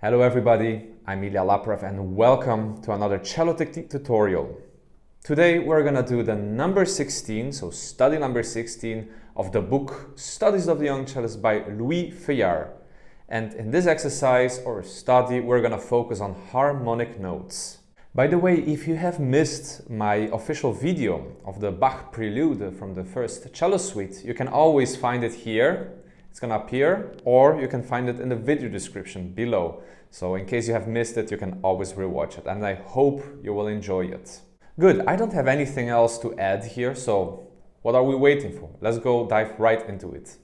Hello everybody, I'm Ilia Laporev and welcome to another cello technique tutorial. Today we're gonna do the number 16, so study number 16 of the book Studies of the Young Cellist by Louis Feuillard. And in this exercise or study we're gonna focus on harmonic notes. By the way, if you have missed my official video of the Bach Prelude from the first cello suite, you can always find it here. It's gonna appear, or you can find it in the video description below. So in case you have missed it, you can always rewatch it, and I hope you will enjoy it. Good, I don't have anything else to add here, so what are we waiting for? Let's go dive right into it.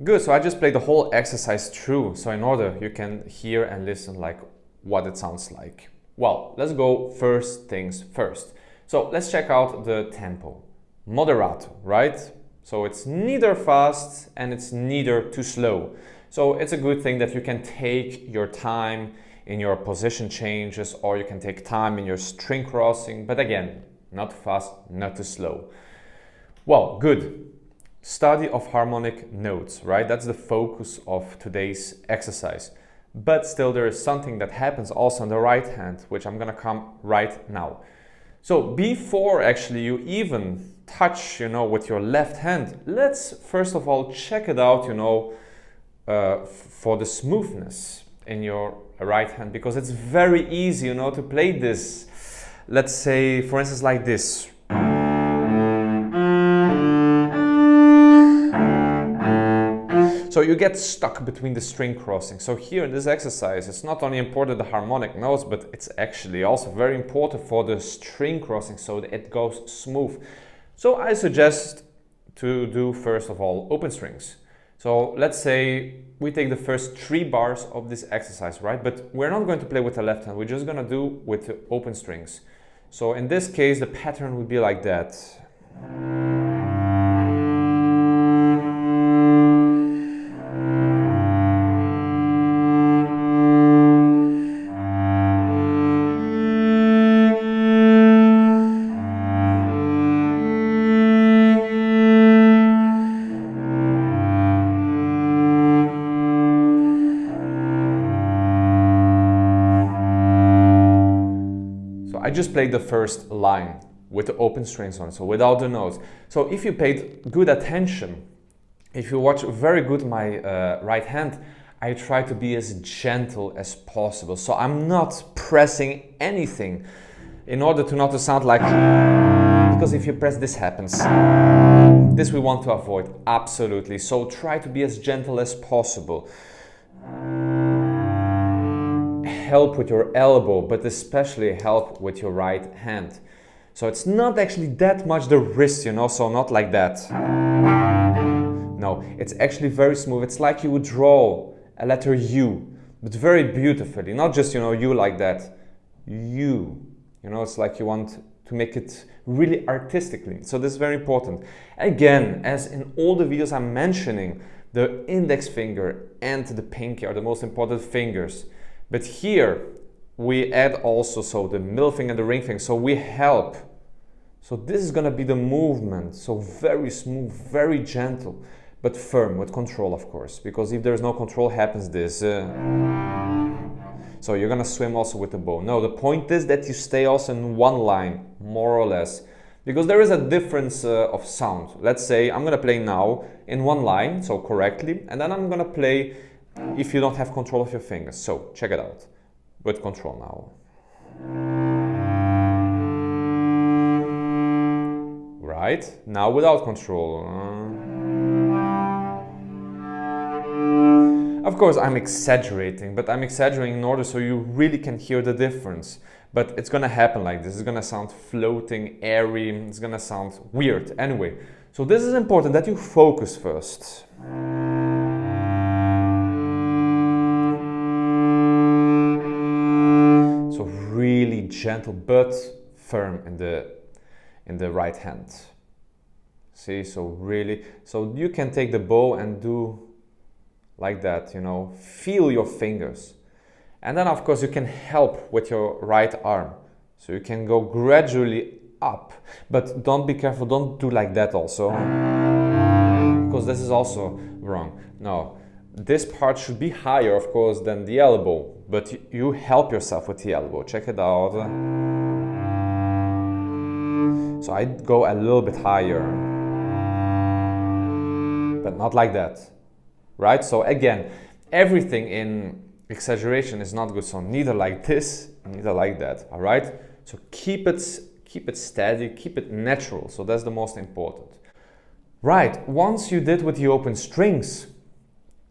Good, so I just played the whole exercise through, so in order you can hear and listen like what it sounds like. Well, let's go first things first. So let's check out the tempo. Moderato, right? So it's neither fast and it's neither too slow. So it's a good thing that you can take your time in your position changes, or you can take time in your string crossing, but again, not fast, not too slow. Well, good. Study of harmonic notes, right? That's the focus of today's exercise. But still there is something that happens also on the right hand, which I'm gonna come right now. So before actually you even touch, with your left hand, let's first of all check it out, for the smoothness in your right hand, because it's very easy, to play this. Let's say, for instance, like this. So you get stuck between the string crossing. So here in this exercise, it's not only important the harmonic notes, but it's actually also very important for the string crossing so that it goes smooth. So I suggest to do first of all open strings. So let's say we take the first 3 bars of this exercise, right? But we're not going to play with the left hand, we're just gonna do with the open strings. So in this case, the pattern would be like that. I just played the first line with the open strings on, so without the notes. So if you paid good attention, if you watch very good my right hand, I try to be as gentle as possible. So I'm not pressing anything in order to not to sound like, because if you press, this happens. This we want to avoid, absolutely. So try to be as gentle as possible. Help with your elbow, but especially help with your right hand. So it's not actually that much the wrist, so not like that. No, it's actually very smooth. It's like you would draw a letter U, but very beautifully. Not just, U like that. U. You know, it's like you want to make it really artistically. So this is very important. Again, as in all the videos I'm mentioning, the index finger and the pinky are the most important fingers. But here we add also so the middle finger and the ring finger, so we help. So this is gonna be the movement, so very smooth, very gentle, but firm, with control of course, because if there's no control happens this. So you're gonna swim also with the bow. No, the point is that you stay also in one line, more or less, because there is a difference of sound. Let's say I'm gonna play now in one line, so correctly, and then I'm gonna play if you don't have control of your fingers. So check it out, with control now. Right, now without control. Of course, I'm exaggerating, but I'm exaggerating in order so you really can hear the difference. But it's gonna happen like this. It's gonna sound floating, airy, it's gonna sound weird. Anyway, so this is important that you focus first. So really gentle but firm in the right hand. See, so really, so you can take the bow and do like that, you know, feel your fingers. And then of course you can help with your right arm. So you can go gradually up, but don't be careful, don't do like that also, because this is also wrong. No, this part should be higher of course than the elbow, but you help yourself with the elbow. Check it out. So I go a little bit higher, but not like that, right? So again, everything in exaggeration is not good. So neither like this, neither like that, all right? So keep it steady, keep it natural. So that's the most important. Right, once you did with the open strings,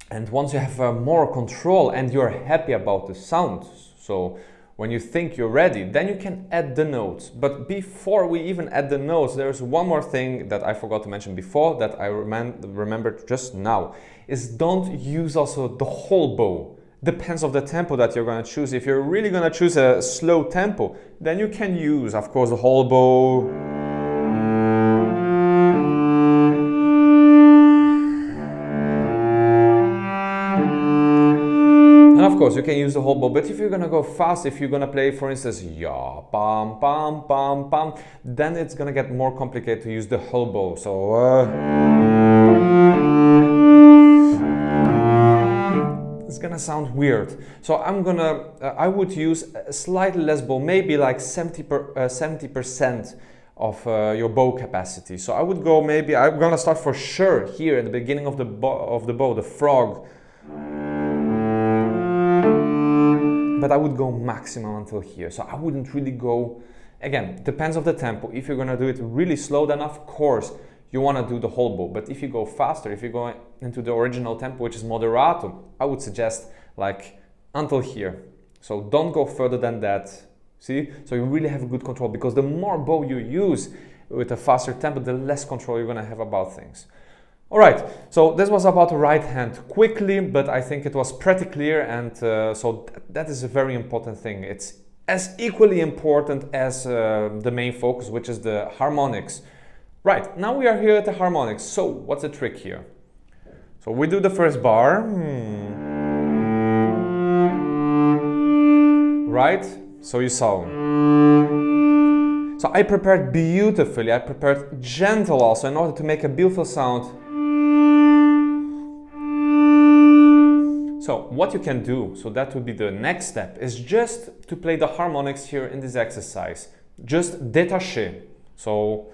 and once you have more control and you're happy about the sound, so when you think you're ready, then you can add the notes. But before we even add the notes, there's one more thing that I forgot to mention before that I remembered just now, is don't use also the whole bow. Depends on the tempo that you're going to choose. If you're really going to choose a slow tempo, then you can use, of course, the whole bow. And of course, you can use the whole bow, but if you're gonna go fast, if you're gonna play, for instance, ya, bam, bam, bam, bam, then it's gonna get more complicated to use the whole bow. So, it's gonna sound weird. So I would use a slightly less bow, maybe like 70% of your bow capacity. So I would go maybe, I'm gonna start for sure here at the beginning of the bow, the frog. But I would go maximum until here. So I wouldn't really go, again, depends on the tempo. If you're gonna do it really slow, then of course you wanna do the whole bow. But if you go faster, if you go into the original tempo, which is moderato, I would suggest like until here. So don't go further than that. See? So you really have a good control, because the more bow you use with a faster tempo, the less control you're gonna have about things. All right, so this was about the right hand quickly, but I think it was pretty clear, and so that is a very important thing. It's as equally important as the main focus, which is the harmonics. Right, now we are here at the harmonics. So what's the trick here? So we do the first bar. Right, so you saw. So I prepared beautifully, I prepared gentle also in order to make a beautiful sound. So what you can do, so that would be the next step, is just to play the harmonics here in this exercise. Just détaché. So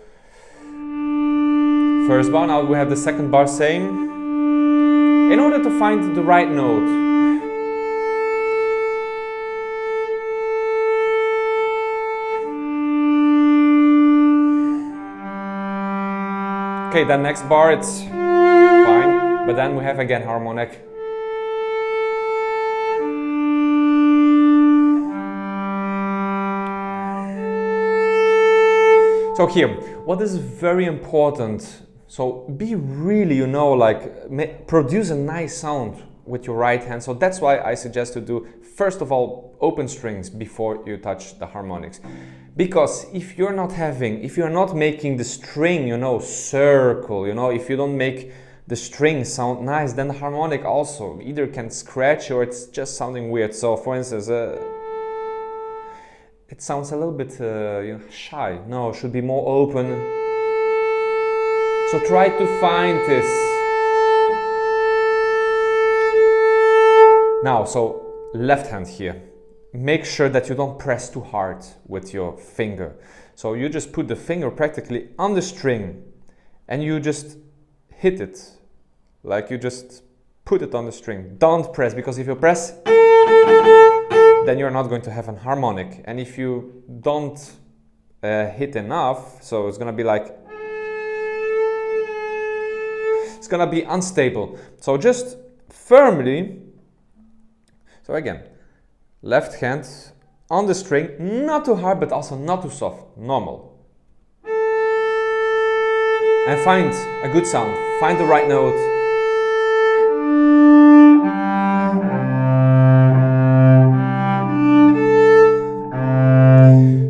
first bar, now we have the second bar same. In order to find the right note. Okay, then next bar it's fine, but then we have again harmonic. So here, what is very important, so be really, you know, like produce a nice sound with your right hand. So that's why I suggest to do, first of all, open strings before you touch the harmonics. Because if you're not making the string, you know, circle, you know, if you don't make the string sound nice, then the harmonic also either can scratch or it's just sounding weird. So for instance, it sounds a little bit you know, shy. No, it should be more open. So try to find this. Now, so left hand here. Make sure that you don't press too hard with your finger. So you just put the finger practically on the string and you just hit it. Like you just put it on the string. Don't press, because if you press, then you're not going to have a harmonic. And if you don't hit enough, so it's gonna be like, it's gonna be unstable. So just firmly, so again, left hand on the string, not too hard, but also not too soft, normal. And find a good sound, find the right note.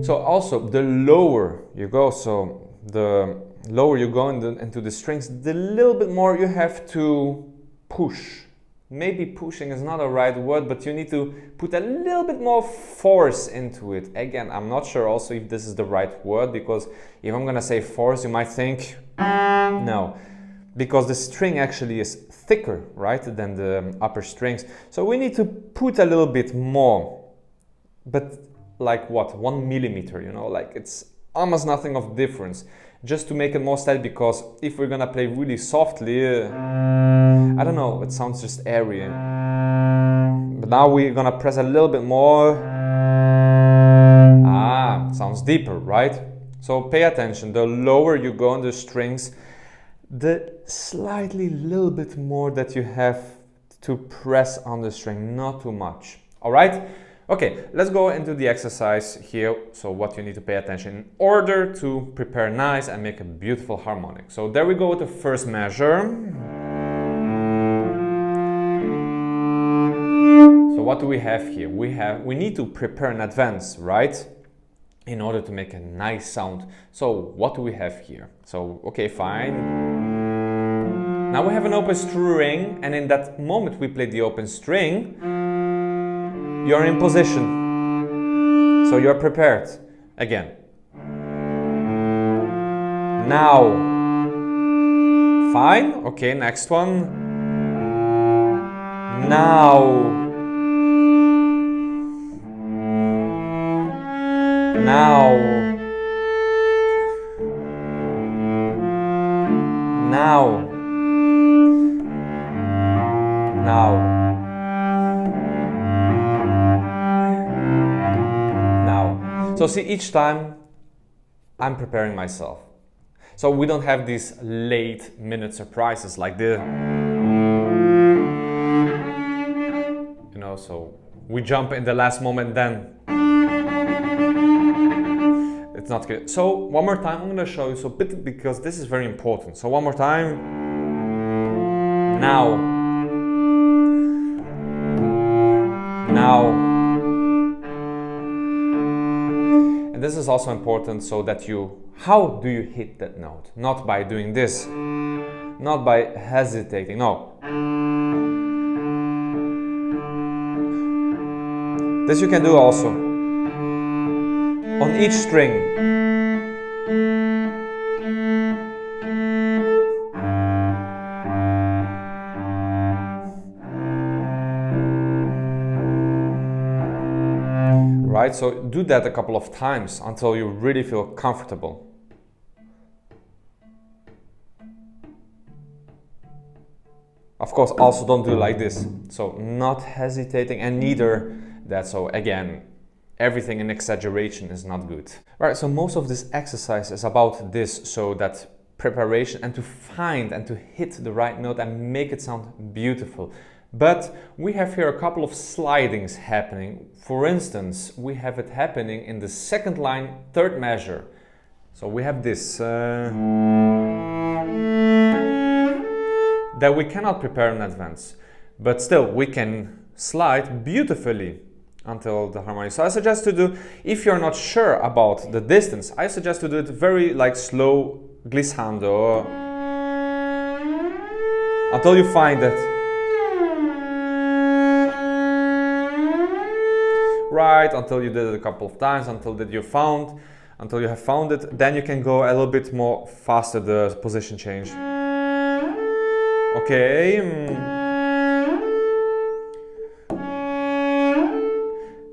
So also, the lower you go, so the lower you go into the strings, the little bit more you have to push. Maybe pushing is not a right word, but you need to put a little bit more force into it. Again, I'm not sure also if this is the right word, because if I'm gonna say force, you might think, no. Because the string actually is thicker, right, than the upper strings. So we need to put a little bit more, but like what, 1 millimeter, you know, like it's almost nothing of difference, just to make it more steady, because if we're gonna play really softly, I don't know, it sounds just airy. But now we're gonna press a little bit more. Sounds deeper, right? So pay attention, the lower you go on the strings, the slightly little bit more that you have to press on the string, not too much. All right? Okay, let's go into the exercise here. So what you need to pay attention in order to prepare nice and make a beautiful harmonic. So there we go with the first measure. So what do we have here? We need to prepare in advance, right? In order to make a nice sound. So what do we have here? So, okay, fine. Now we have an open string, and in that moment we play the open string, you're in position. So you're prepared. Again. Now. Fine. Okay, next one. Now. Now. Now. Now. Now. So see, each time I'm preparing myself. So we don't have these late minute surprises like the, you know, so we jump in the last moment, then it's not good. So one more time, I'm going to show you, so because this is very important. So one more time. Now. Now. And this is also important, so that how do you hit that note? Not by doing this, not by hesitating, no. This you can do also on each string. Right, so do that a couple of times until you really feel comfortable. Of course, also don't do like this. So not hesitating, and neither that. So again, everything in exaggeration is not good. Right, so most of this exercise is about this, so that preparation and to find and to hit the right note and make it sound beautiful. But we have here a couple of slidings happening. For instance, we have it happening in the second line, third measure. So we have this that we cannot prepare in advance. but still we can slide beautifully until the harmonic. So I suggest to do, if you're not sure about the distance, I suggest to do it very like slow, glissando, until you find it. Right, until you did it a couple of times, until you have found it, then you can go a little bit more faster, the position change. Okay.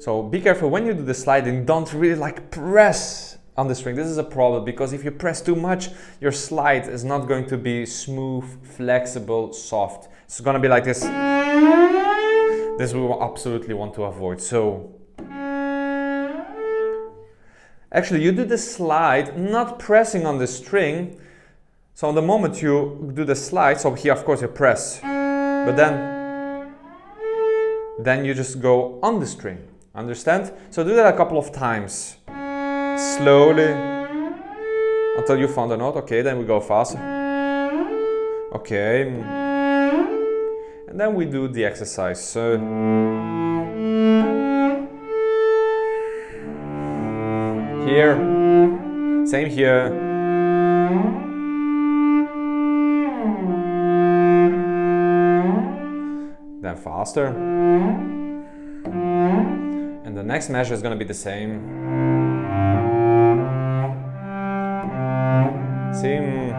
So be careful when you do the sliding, don't really like press on the string. This is a problem, because if you press too much, your slide is not going to be smooth, flexible, soft. It's gonna be like this. This we absolutely want to avoid. So actually you do the slide not pressing on the string. So the moment you do the slide, so here of course you press, but then you just go on the string. Understand? So do that a couple of times, slowly, until you found a note. Okay, then we go faster. Okay, and then we do the exercise. So here, same here. Then faster. And the next measure is going to be the same. Same.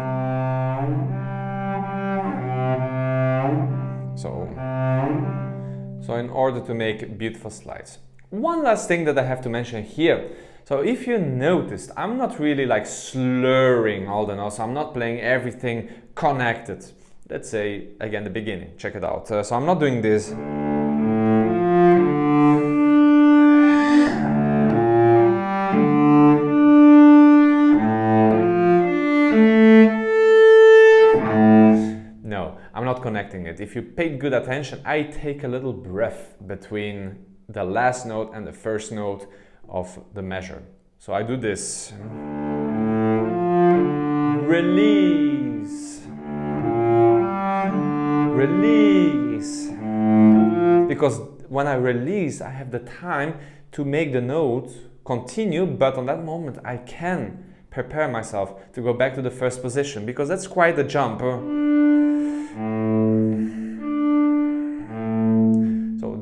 So in order to make beautiful slides. One last thing that I have to mention here. So if you noticed, I'm not really like slurring all the notes. I'm not playing everything connected. Let's say again the beginning. Check it out. So I'm not doing this. Connecting it. If you pay good attention, I take a little breath between the last note and the first note of the measure. So I do this. Release. Release. Because when I release, I have the time to make the note continue, but on that moment I can prepare myself to go back to the first position, because that's quite a jump.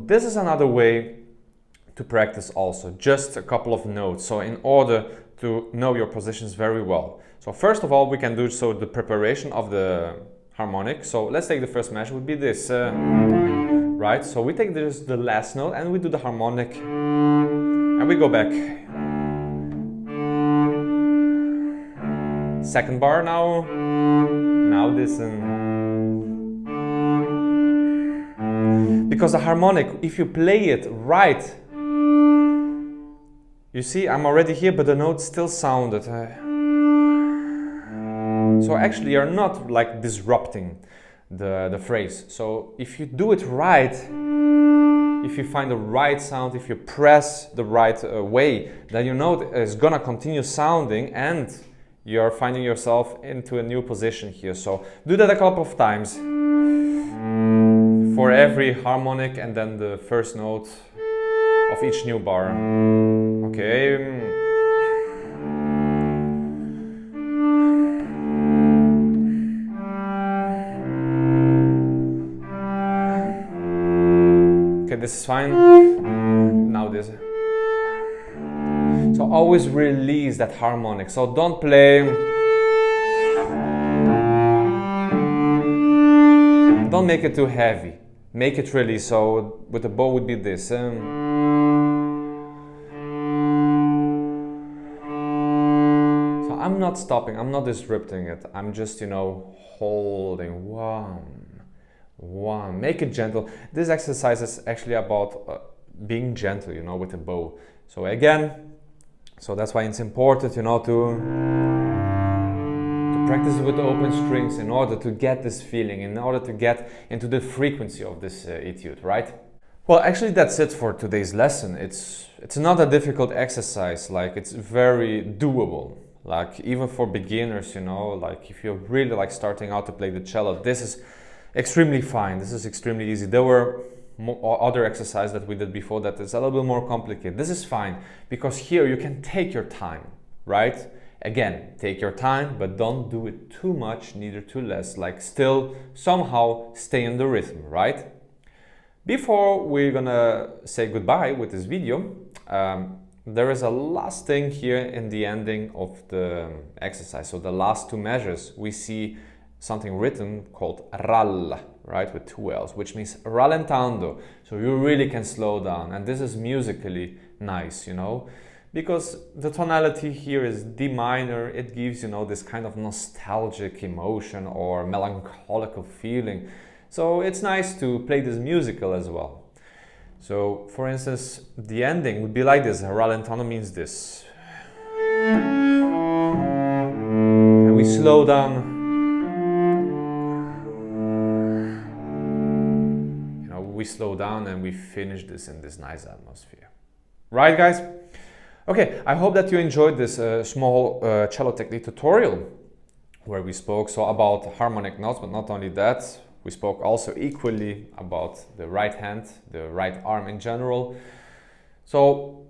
This is another way to practice also, just a couple of notes. So in order to know your positions very well. So first of all, we can do so the preparation of the harmonic. So let's take the first measure, would be this, right? So we take this, the last note, and we do the harmonic, and we go back. Second bar now, this because the harmonic, if you play it right, you see I'm already here, but the note still sounded. So actually you're not like disrupting the phrase. So if you do it right, if you find the right sound, if you press the right way, then your note is gonna continue sounding and you're finding yourself into a new position here. So do that a couple of times for every harmonic and then the first note of each new bar. Okay. Okay, this is fine. Now this. So always release that harmonic. So don't play. Don't make it too heavy. Make it really, so with the bow would be this. So I'm not stopping, I'm not disrupting it. I'm just, holding one. Make it gentle. This exercise is actually about being gentle, with the bow. So again, so that's why it's important, to practice with open strings in order to get this feeling, in order to get into the frequency of this etude, right? Well, actually that's it for today's lesson. It's not a difficult exercise, like it's very doable. Like even for beginners, like if you're really like starting out to play the cello, this is extremely fine. This is extremely easy. There were other exercises that we did before that is a little bit more complicated. This is fine because here you can take your time, right? Again, take your time, but don't do it too much, neither too less. Like still somehow stay in the rhythm, right? Before we're gonna say goodbye with this video, there is a last thing here in the ending of the exercise. So the last two measures, we see something written called rall, right, with two L's, which means rallentando. So you really can slow down, and this is musically nice, you know, because the tonality here is D minor. It gives, you know, this kind of nostalgic emotion or melancholical feeling. So it's nice to play this musical as well. So, for instance, the ending would be like this. Rallentando means this. And we slow down. You know, we slow down and we finish this in this nice atmosphere. Right, guys? Okay, I hope that you enjoyed this small cello technique tutorial where we spoke about harmonic notes, but not only that. We spoke also equally about the right hand, the right arm in general. So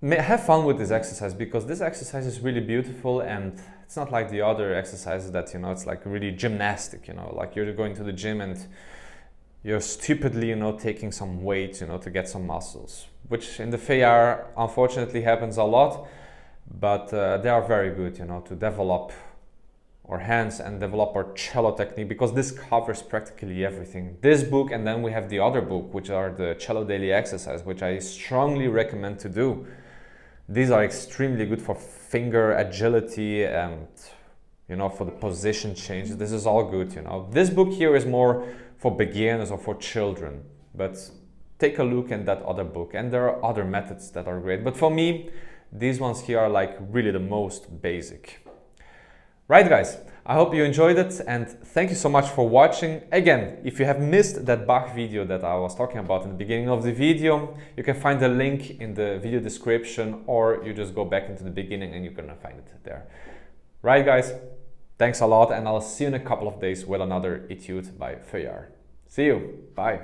have fun with this exercise because this exercise is really beautiful, and it's not like the other exercises that, you know, it's like really gymnastic, you know, like you're going to the gym and you're stupidly, you know, taking some weight, you know, to get some muscles, which in the Feuillard unfortunately happens a lot, but they are very good, you know, to develop our hands and develop our cello technique, because this covers practically everything. This book, and then we have the other book, which are the cello daily exercise, which I strongly recommend to do. These are extremely good for finger agility and, you know, for the position change. This is all good, you know. This book here is more for beginners or for children, but take a look at that other book, and there are other methods that are great. But for me, these ones here are like really the most basic. Right, guys, I hope you enjoyed it, and thank you so much for watching. Again, if you have missed that Bach video that I was talking about in the beginning of the video, you can find the link in the video description, or you just go back into the beginning and you're gonna find it there. Right, guys, thanks a lot, and I'll see you in a couple of days with another etude by Feuillard. See you, bye.